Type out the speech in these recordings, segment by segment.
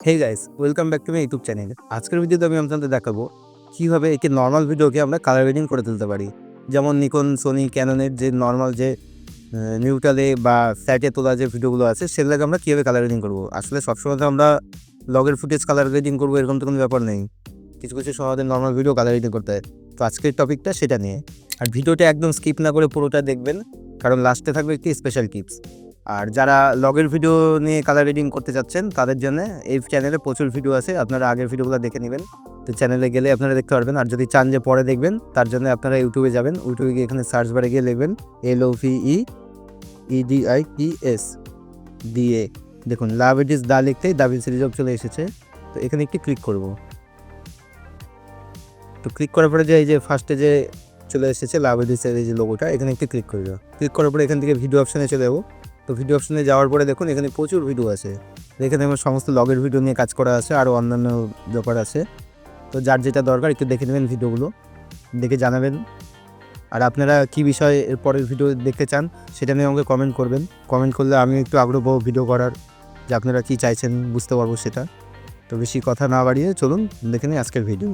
Hey guys, welcome back to my YouTube channel. আজকের ভিডিওতে আমি আপনাদের দেখাবো কীভাবে একটি নর্মাল ভিডিওকে আমরা কালার গ্রেডিং করে তুলতে পারি। যেমন নিকন, সোনি, ক্যাননের যে নর্মাল যে নিউট্রালে বা ফ্ল্যাটে তোলা যে ভিডিওগুলো আছে সেগুলোকে আমরা কীভাবে কালার গ্রেডিং করবো। আসলে সবসময় তো আমরা লগের ফুটেজ কালার গ্রেডিং করবো এরকম তো কোনো ব্যাপার নেই। কিছু কিছু সময় নর্মাল ভিডিও কালার গ্রেডিং করতে হয়। তো আজকের টপিকটা সেটা নিয়ে। আর ভিডিওটা একদম স্কিপ না করে পুরোটা দেখবেন, কারণ লাস্টে থাকবে একটি স্পেশাল টিপস। আর যারা লগের ভিডিও নিয়ে কালার রেডিং করতে যাচ্ছেন তাদের জন্য এই চ্যানেলে প্রচুর ভিডিও আছে, আপনারা আগের ভিডিওগুলো দেখে নেবেন। তো চ্যানেলে গেলে আপনারা দেখতে পারবেন। আর যদি চান যে পরে দেখবেন, তার জন্য আপনারা ইউটিউবে যাবেন। ইউটিউবে গিয়ে এখানে সার্চ বারে গিয়ে লিখবেন LOVEEDITS দিয়ে দেখুন লাভ ইট ইজ দা লিখতেই দাবিল সিরিজ অফ চলে এসেছে। তো এখানে একটি ক্লিক করব। তো ক্লিক করার পরে যে এই যে ফার্স্টে যে চলে এসেছে লাভ ইট ইজ এই যে লোগোটা, এখানে একটি ক্লিক করব। ক্লিক করার পরে এখান থেকে ভিডিও অপশানে চলে যাবো। তো ভিডিও অপশানে যাওয়ার পরে দেখুন এখানে প্রচুর ভিডিও আছে। এখানে আমার সমস্ত লগের ভিডিও নিয়ে কাজ করা আছে, আরও অন্যান্য ব্যাপার আছে। তো যার যেটা দরকার একটু দেখে নেবেন, ভিডিওগুলো দেখে জানাবেন। আর আপনারা কী বিষয়ে এর পরের ভিডিও দেখতে চান সেটা নিয়ে আমাকে কমেন্ট করবেন। কমেন্ট করলে আমি একটু আগ্রহ পাবো ভিডিও করার, যে আপনারা কী চাইছেন বুঝতে পারবো সেটা। তো বেশি কথা না বাড়িয়ে চলুন দেখে নিই আজকের ভিডিও।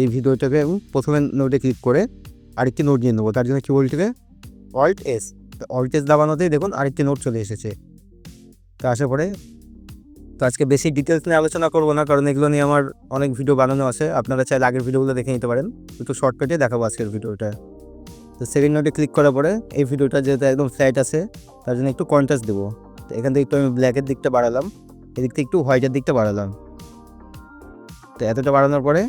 এই ভিডিওটাকে আমি প্রথমে নোটে ক্লিক করে আরেকটি নোট নিয়ে নেবো। তার জন্য কিবোর্ড থেকে Alt+S, Alt+S দাবানোতেই দেখুন আরেকটি নোট চলে এসেছে। তো আসার পরে তো আজকে বেশি ডিটেলস নিয়ে আলোচনা করবো না, কারণ এগুলো নিয়ে আমার অনেক ভিডিও বানানো আছে। আপনারা চাইলে আগের ভিডিওগুলো দেখে নিতে পারেন, একটু শর্টকাটে দেখাবো আজকের ভিডিওটা। তো সেকেন্ড নোটে ক্লিক করার পরে এই ভিডিওটা যেহেতু একদম ফ্ল্যাট আছে তার জন্য একটু কন্ট্রাস্ট দেবো। তো এখান থেকে একটু আমি ব্ল্যাকের দিকটা বাড়ালাম, এদিক থেকে একটু হোয়াইটের দিকটা বাড়ালাম। তো এতটা বাড়ানোর পরে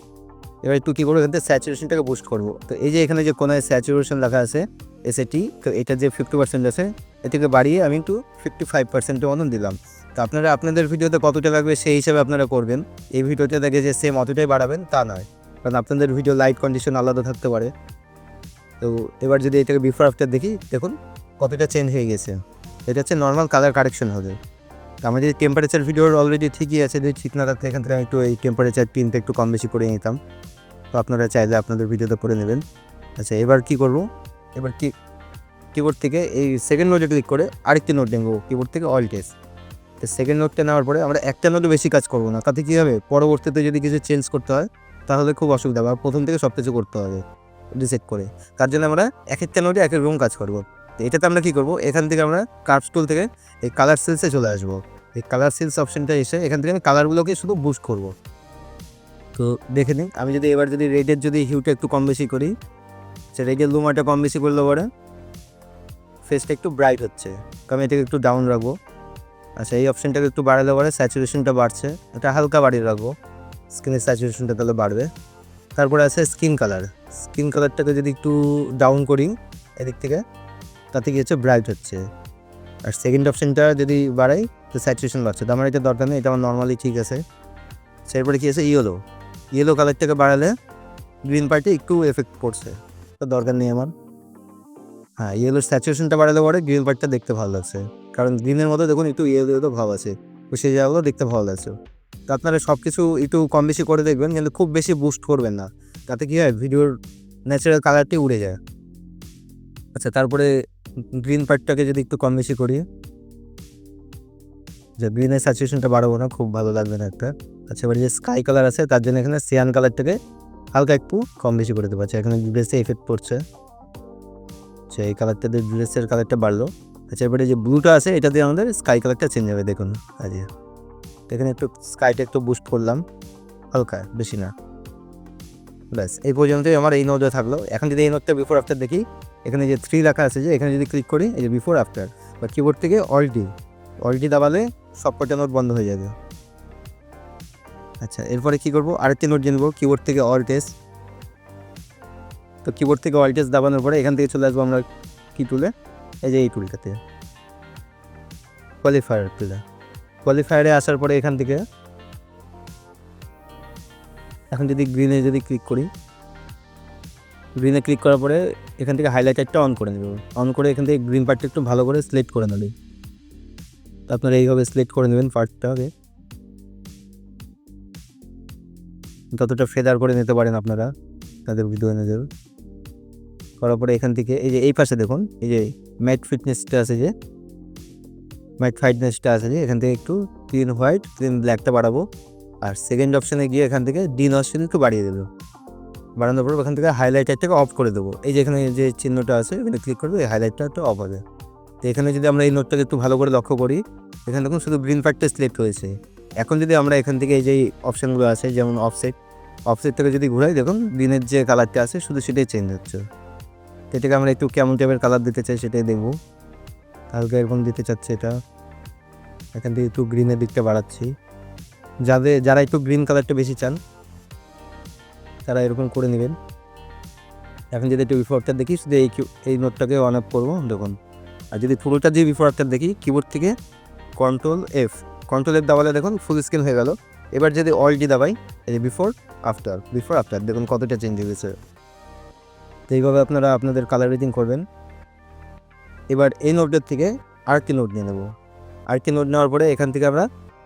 এবার একটু কী করবো, এখান থেকে স্যাচুরেশনটাকে বুস্ট করবো। তো এই যে এখানে যে কোনায় স্যাচুরেশন লেখা আছে SAT, তো এটা যে 50% আছে এটাকে বাড়িয়ে আমি একটু 55%-এর মতন দিলাম। তো আপনারা আপনাদের ভিডিওতে কতটা লাগবে সেই হিসাবে আপনারা করবেন। এই ভিডিওতে দেখে যে সেম অতটাই বাড়াবেন তা নয়, কারণ আপনাদের ভিডিও লাইট কন্ডিশন আলাদা থাকতে পারে। তো এবার যদি এটাকে বিফোর আফটার দেখি, দেখুন কতটা চেঞ্জ হয়ে গেছে। এটা হচ্ছে নর্মাল কালার কারেকশন হবে। তো আমার যদি টেম্পারেচার ভিডিওর অলরেডি ঠিকই আছে, যদি ঠিক না থাকতে এখান থেকে আমি একটু এই টেম্পারেচার পিনটা একটু কম বেশি করে নিতাম। তো আপনারা চাইলে আপনাদের ভিডিওতে করে নেবেন। আচ্ছা, এবার কি করব, এবার কিবোর্ড থেকে এই সেকেন্ড নোটে ক্লিক করে আরেকটি নোট নেব কিবোর্ড থেকে Alt+S। তো সেকেন্ড নোটটা নেওয়ার পরে আমরা একটা নোটে বেশি কাজ করব না, তাতে কী হবে পরবর্তীতে যদি কিছু চেঞ্জ করতে হয় তাহলে খুব অসুবিধা হবে। আর প্রথম থেকে সব কিছু করতে হবে রিসেট করে। তার জন্য আমরা এক একটা নোটে এক এক রকম কাজ করব। তো এটাতে আমরা কী করব, এখান থেকে আমরা কার্ভস টুল থেকে এই কালার সেলসে চলে আসবো। এই কালার সেলস অপশানটা এসে এখান থেকে আমি কালারগুলোকে শুধু বুস্ট করব। তো দেখে নিন, আমি যদি এবার যদি রেডের যদি হিউটা একটু কম বেশি করি, সে রেডের লুমাটা কম বেশি করলে পরে ফেসটা একটু ব্রাইট হচ্ছে, আমি এটাকে একটু ডাউন রাখবো। আচ্ছা, এই অপশানটাকে একটু বাড়ালে পরে স্যাচুরেশনটা বাড়ছে, এটা হালকা বাড়িয়ে রাখবো, স্কিনের স্যাচুরেশনটা তাহলে বাড়বে। তারপরে আছে স্কিন কালারটাকে যদি একটু ডাউন করি এদিক থেকে, তাতে কি হচ্ছে ব্রাইট হচ্ছে। আর সেকেন্ড অপশানটা যদি বাড়াই তো স্যাচুরেশন বাড়ছে। তো আমার এটা দরকার নেই, এটা আমার নর্মালি ঠিক আছে। এরপরে কী আছে ইয়েলো কালারটাকে বাড়ালে গ্রিন পার্টে একটু এফেক্ট পড়ছে, তো দরকার নেই আমার। হ্যাঁ, ইয়েলোর স্যাচুরেশনটা বাড়ালে পরে গ্রিন পার্টটা দেখতে ভালো লাগছে, কারণ গ্রিনের মধ্যে দেখুন একটু ইয়েলো ভাব আছে, তো সেই জায়গাগুলো দেখতে ভালো লাগছে। তো আপনারা সব কিছু একটু কম বেশি করে দেখবেন, কিন্তু খুব বেশি বুস্ট করবেন না, তাতে কী হয় ভিডিওর ন্যাচারাল কালারটি উড়ে যায়। আচ্ছা, তারপরে গ্রিন পার্টটাকে যদি একটু কম বেশি করি, যে গ্রিনের স্যাচুরেশনটা বাড়াবো না, খুব ভালো লাগবে না একটা। আচ্ছা, এবার যে স্কাই কালার আছে তার জন্য এখানে সিয়ান কালারটাকে হালকা একটু কম বেশি করে দেবো। আচ্ছা, এখানে ড্রেসে এফেক্ট পড়ছে, সেই কালারটাতে ড্রেসের কালারটা বাড়লো। আচ্ছা, এবারে যে ব্লুটা আছে এটা দিয়ে আমাদের স্কাই কালারটা চেঞ্জ হবে, দেখুন। আচ্ছা, এখানে একটু স্কাইটা একটু বুস্ট করলাম হালকা, বেশি না। ব্যাস এই পর্যন্তই আমার এই নোটে থাকলো। এখন যদি এই নোটটা বিফোর আফটার দেখি, এখানে যে 3 লেখা আছে, যে এখানে যদি ক্লিক করি এই যে বিফোর আফটার, বা কিবোর্ড থেকে Alt দাবালে সব কটা নোট বন্ধ হয়ে যাবে। আচ্ছা, এরপরে কী করবো, আরেকটি নোট জেনবো কিবোর্ড থেকে Alt+S। তো কিবোর্ড থেকে Alt+S দাবানোর পরে এখান থেকে চলে আসবো আমরা কি টুলে, এই যে এই টুলটাতে কোয়ালিফায়ারে আসার পরে এখান থেকে এখন যদি গ্রিনে যদি ক্লিক করি, গ্রিনে ক্লিক করার পরে এখান থেকে হাইলাইটারটা অন করে নেব। অন করে এখান থেকে গ্রিন পার্টটা একটু ভালো করে সিলেক্ট করে নেবে। তো আপনারা এইভাবে সিলেক্ট করে নেবেন পার্টটাকে, ততটা ফেদার করে নিতে পারেন আপনারা তাদের ভিডিও এনে করার পরে এখান থেকে এই যে এই পাশে দেখুন এই যে ম্যাট ফিটনেসটা আছে, যে এখান থেকে একটু ক্লিন হোয়াইট ক্লিন ব্ল্যাকটা বাড়াবো। আর সেকেন্ড অপশানে গিয়ে এখান থেকে ডিনস্টিল একটু বাড়িয়ে দেবো। বাড়ানোর পর এখান থেকে হাইলাইটারটাকে অফ করে দেবো। এই যে এখানে যে চিহ্নটা আছে এখানে ক্লিক করবে, এই হাইলাইটটা একটু অফ হবে। তো এখানে যদি আমরা এই নোটটাকে একটু ভালো করে লক্ষ্য করি, এখানে দেখুন শুধু গ্রিন পার্টটা সিলেক্ট হয়েছে। এখন যদি আমরা এখান থেকে এই যে অপশানগুলো আছে যেমন অফসেটটাকে যদি ঘুরাই, দেখুন গ্রিনের যে কালারটা আছে শুধু সেটাই চেঞ্জ হচ্ছে। এটাকে আমরা একটু কেমন টাইপের কালার দিতে চাই সেটাই দেখবো। হালকা এরকম দিতে চাচ্ছি, এটা এখান থেকে একটু গ্রিনের দিকটা বাড়াচ্ছি। যারা একটু গ্রিন কালারটা বেশি চান তারা এরকম করে নেবেন। এখন যদি একটু বিফোর আফটার দেখি, শুধু এই নোটটাকে অন অফ করবো দেখুন। আর যদি পুরোটা দিয়ে বিফোর আফটার দেখি, কিবোর্ড থেকে কন্ট্রোল এফ দাবালে দেখুন ফুল স্ক্রিন হয়ে গেল। এবার যদি অল ডি দাবাই, এই বিফোর আফটার দেখুন কতটা চেঞ্জ হয়ে গেছে। তো এইভাবে আপনারা আপনাদের কালার রেটিং করবেন। এবার এই নোটটার থেকে আরেকটি নোট নিয়ে নেবো। আরেকটি নোট নেওয়ার পরে এখান থেকে আমরা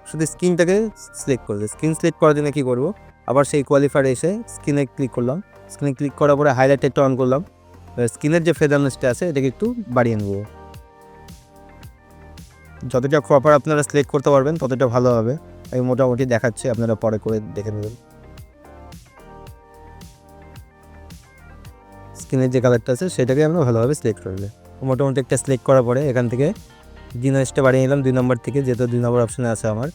শুধু স্ক্রিনটাকে সিলেক্ট করবো। স্ক্রিন সিলেক্ট করার জন্য কী করবো, আবার সেই কোয়ালিফায়ার এসে স্ক্রিনে ক্লিক করলাম। স্ক্রিনে ক্লিক করার পরে হাইলাইটারটা অন করলাম। স্ক্রিনের যে ফেদারনেসটা আছে এটাকে একটু বাড়িয়ে নেবো। যতটা প্রপার আপনারা সিলেক্ট করতে পারবেন ততটা ভালো হবে। আমি মোটামুটি দেখাচ্ছি, আপনারা পরে করে দেখে নেবেন। স্ক্রিনের যে কালারটা আছে সেটাকে আমরা ভালোভাবে সিলেক্ট করবে। মোটামুটি একটা সিলেক্ট করার পরে এখান থেকে ডিনস্টটা বাড়িয়ে নিলাম 2 নম্বর থেকে, যেহেতু 2 নম্বর অপশানে আছে আমার।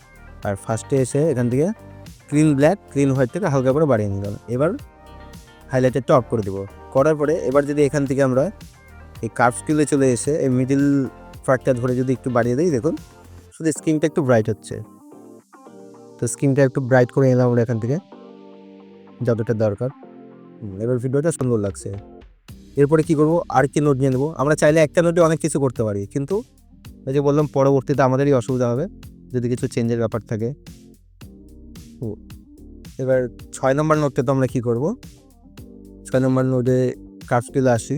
আর ফার্স্টে এসে এখান থেকে ক্লিন ব্ল্যাক ক্লিন হোয়াইট থেকে হালকা করে বাড়িয়ে নিলাম। এবার হাইলাইটারটা অফ করে দেবো। করার পরে এবার যদি এখান থেকে আমরা এই কার্ভ স্কিলে চলে এসে এই মিডিল পার্টটা ধরে যদি একটু বাড়িয়ে দিই, দেখুন শুধু স্ক্রিনটা একটু ব্রাইট হচ্ছে। তো স্ক্রিনটা একটু ব্রাইট করে নিলাম আমরা এখান থেকে যতটা দরকার। এবার ভিডিওটা সুন্দর লাগছে। এরপরে কী করবো, আরেকটি নোট নিয়ে নেবো। আমরা চাইলে একটা নোটে অনেক কিছু করতে পারি, কিন্তু এই যে বললাম পরবর্তীতে আমাদেরই অসুবিধা হবে যদি কিছু চেঞ্জের ব্যাপার থাকে। এবার 6 নম্বর নোটটা তো আমরা কী করবো, 6 নম্বর নোটে কার্ভ স্কিলে আসি।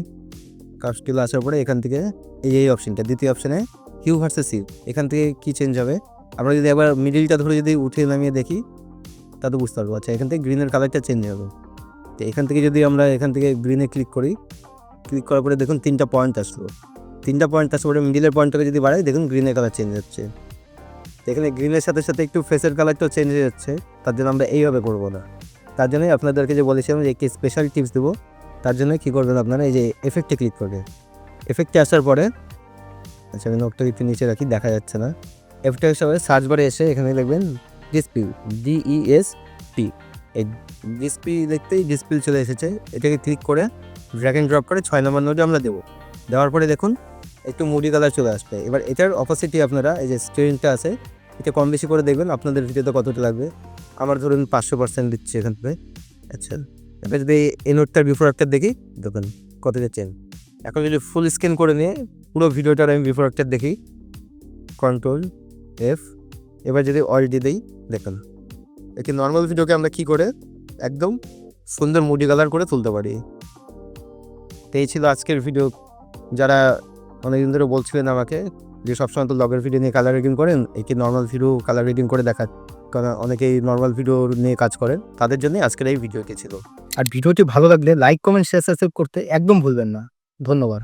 কার্ভ স্কিলে আসার পরে এখান থেকে এই অপশানটা, দ্বিতীয় অপশানে হিউ ভার্সেস হিউ, এখান থেকে কী চেঞ্জ হবে আমরা যদি একবার মিডিলটা ধরে যদি উঠিয়ে নামিয়ে দেখি তাতে বুঝতে পারবো। আচ্ছা, এখান থেকে গ্রিনের কালারটা চেঞ্জ হবে। তো এখান থেকে যদি আমরা এখান থেকে গ্রিনে ক্লিক করি, ক্লিক করার পরে দেখুন 3টা পয়েন্ট আসলো। 3টা পয়েন্ট আসার পরে মিডিলের পয়েন্টটাকে যদি বাড়াই, দেখুন গ্রিনের কালার চেঞ্জ হচ্ছে। এখানে গ্রিনের সাথে সাথে একটু ফেসের কালারটাও চেঞ্জ হয়ে যাচ্ছে। তার জন্য আমরা এইভাবে করবো না। তার জন্যই আপনাদেরকে যে বলেছিলাম যে একটি স্পেশাল টিপস দেবো। তার জন্য কী করবেন আপনারা, এই যে এফেক্টে ক্লিক করবেন। এফেক্টে আসার পরে, আচ্ছা আমি নোটটা একটু নিচে রাখি, দেখা যাচ্ছে না। এফেক্টে আসার পরে সার্চ বারে এসে এখানে লিখবেন ডিসপিল, DESP। এই ডিসপিল দেখতেই ডিসপিল চলে এসেছে। এটাকে ক্লিক করে ড্র্যাগ অ্যান্ড ড্রপ করে 6 নম্বর নোটে আমরা দেবো। দেওয়ার পরে দেখুন একটু মুডি কালার চলে আসবে। এবার এটার অপোজিটই আপনারা এই যে স্ক্রিনটা আছে এটা কম বেশি করে দেখবেন আপনাদের ভিডিওতে কতটা লাগবে। আমার ধরুন 500% দিচ্ছি এখান থেকে। আচ্ছা, এবার যদি এই নোটটার বিফোর আফটার দেখি, দেখুন কতটা চেঞ্জ। এখন যদি ফুল স্ক্রিন করে নিয়ে পুরো ভিডিওটার আমি বিফোর আফটার দেখি, কন্ট্রোল F, এবার যদি অল ডি দিই, দেখুন একটি নর্মাল ভিডিওকে আমরা কী করে একদম সুন্দর মুডি কালার করে তুলতে পারি। তো এই ছিল আজকের ভিডিও। যারা অনেকদিন ধরে বলছিলেন আমাকে যে সবসময় তো লগের ভিডিও নিয়ে কালার রেডিং করেন, একটি নর্মাল ভিডিও কালার রেডিং করে দেখা, কারণ অনেকেই নর্মাল ভিডিও নিয়ে কাজ করেন, তাদের জন্যই আজকের এই ভিডিওটি ছিল। আর ভিডিওটি ভালো লাগলে লাইক, কমেন্ট, শেয়ার, সাবস্ক্রাইব করতে একদম ভুলবেন না। ধন্যবাদ।